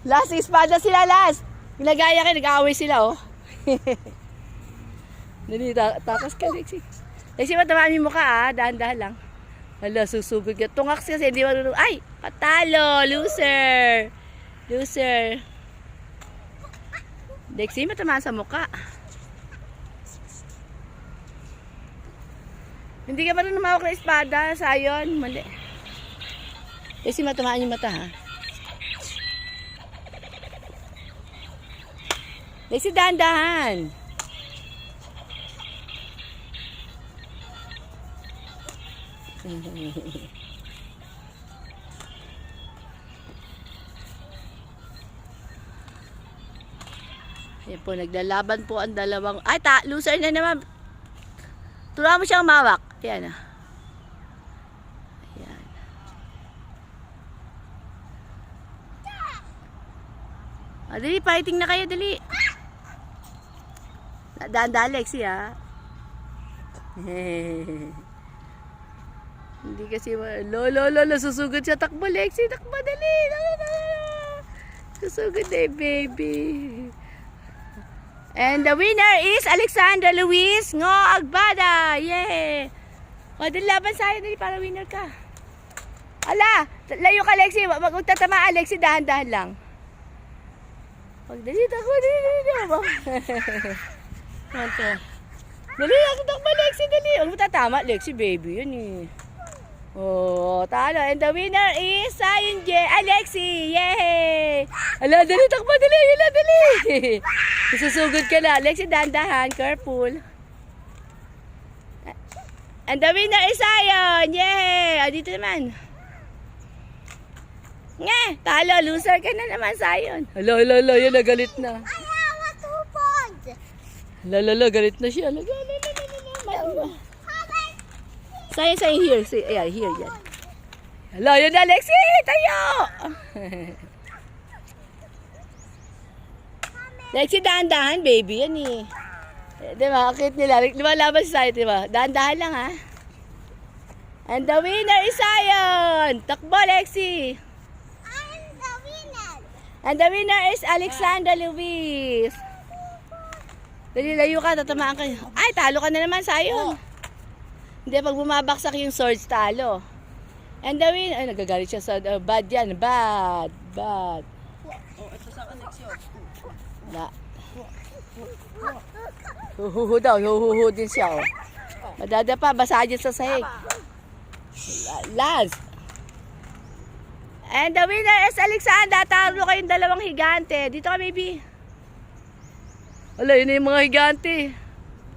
Last, espada sila last. Ginagaya kayo, nag-aaway sila oh. Dali, takas ka Lexi. Lexi, matamaan yung mukha ah, dahan-dahan lang. Hala, susugod ka. Tungaks kasi, hindi marunong. Ay, patalo, loser. Loser. Lexi, matamaan sa mukha. Hindi ka marunong mawak na espada, sayon, mali. Lexi, matamaan yung mata ha. Lexi, dahan-dahan. Ayan po, naglalaban po ang dalawang... Ay, loser na naman. Turuan mo siyang mawak. Ayan. Ayan. Dali, fighting na kayo, dali. Dahan-dahan, Lexi, ha? Hindi kasi, lolo, susugod siya. Takbo, Lexi, takbo, dali. Susugod na baby. And the winner is Alexandra Luis Ngo Agbada. Yay! O, dali laban sa'yo, dali, para winner ka. Ala, layo ka, Lexi. Wag tatamaan, Lexi, dahan-dahan lang. Wag, dali, takbo, dali. Dali, takbo, Lexi, dali. Huwag mo tatama, Lexi, baby. Yun eh. Oh, talo. And the winner is Sayon J. Alexi. Yay! Ala, dali, takbo, dali. Yala, dali. Isusugod ka na. Alexi, dahan-dahan. Careful. And the winner is Sayon. Yay! O, dito naman. Nga, talo. Loser ka na naman, Sayon. Hala, yan, nagalit na. Hala, galit na siya. Sayon, here. Ayan, here, yan. Hala, yun na, Lexi! Tayo! Lexi, dahan-dahan, baby. Yan eh. Diba, cute nila. Diba, laban si Sayon, diba? Dahan-dahan lang, ha? And the winner is Sayon! Takbo, Lexi! And the winner is Alexandra Luis. Dali, layo ka, tatamaan ka. Ay, talo ka na naman, Sayon. Hindi, pag bumabaksak yung swords, talo. And the winner, ay, nagagalit siya sa, bad yan, bad. Oh, ito sa connection. Huhuhu daw, huhuhu din siya, oh. Madada pa, basa dyan sa sahig. Last. And the winner is Alexandra. Talo kayong dalawang higante. Dito ka, baby. Wala, yun na yung mga higante.